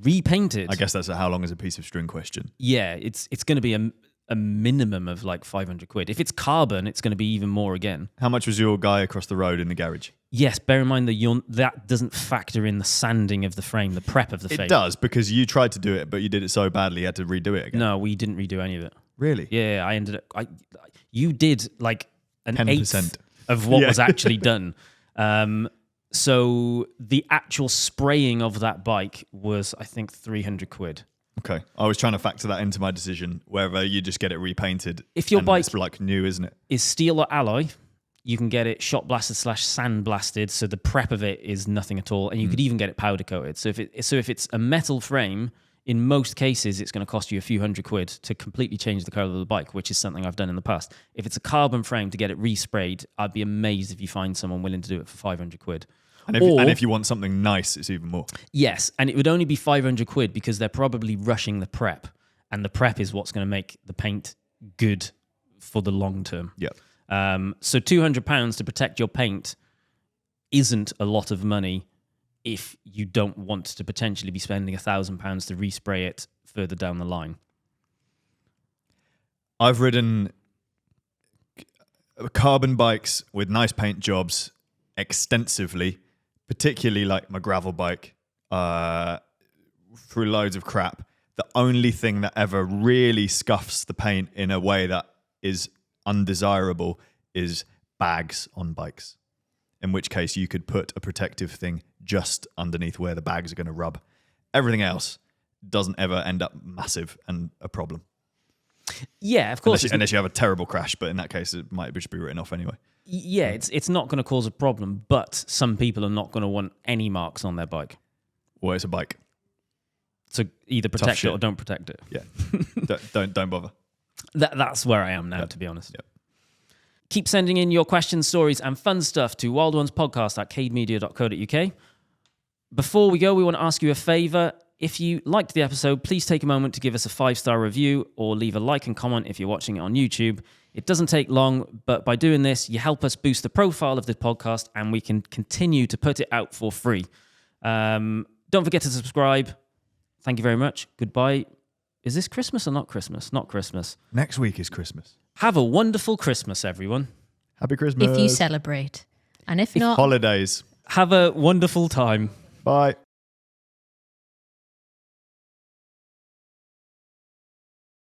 Repainted? I guess that's a how long is a piece of string question. Yeah, it's going to be a minimum of like 500 quid. If it's carbon, it's going to be even more again. How much was your guy across the road in the garage? Yes, bear in mind that doesn't factor in the sanding of the frame, the prep of the frame. It does, because you tried to do it, but you did it so badly you had to redo it again. No, we didn't redo any of it. Really? Yeah, I ended up... you did like an 10%. eighth of what was actually done. So the actual spraying of that bike was, I think, 300 quid. Okay. I was trying to factor that into my decision, whether you just get it repainted. If your bike it's like new, isn't it? Is steel or alloy, you can get it shot blasted / sand blasted, so the prep of it is nothing at all, and you could even get it powder coated. So if it's a metal frame, in most cases, it's going to cost you a few hundred quid to completely change the colour of the bike, which is something I've done in the past. If it's a carbon frame to get it resprayed, I'd be amazed if you find someone willing to do it for 500 quid. And if you want something nice, it's even more. Yes, and it would only be 500 quid because they're probably rushing the prep, and the prep is what's going to make the paint good for the long term. Yeah. So £200 to protect your paint isn't a lot of money if you don't want to potentially be spending £1,000 to respray it further down the line. I've ridden carbon bikes with nice paint jobs extensively, particularly like my gravel bike, through loads of crap. The only thing that ever really scuffs the paint in a way that is undesirable is bags on bikes, in which case you could put a protective thing just underneath where the bags are going to rub. Everything else doesn't ever end up massive and a problem. Yeah, of course. Unless you have a terrible crash, but in that case, it might just be written off anyway. Yeah, it's not going to cause a problem, but some people are not going to want any marks on their bike. Well, it's a bike. So either protect it or don't protect it. Yeah, don't bother. That's where I am now, to be honest. Yep. Keep sending in your questions, stories, and fun stuff to wildonespodcast@cademedia.co.uk. Before we go, we want to ask you a favour. If you liked the episode, please take a moment to give us a 5-star review or leave a like and comment if you're watching it on YouTube. It doesn't take long, but by doing this, you help us boost the profile of the podcast and we can continue to put it out for free. Don't forget to subscribe. Thank you very much. Goodbye. Is this Christmas or not Christmas? Not Christmas. Next week is Christmas. Have a wonderful Christmas, everyone. Happy Christmas. If you celebrate. And if not... Holidays. Have a wonderful time. Bye.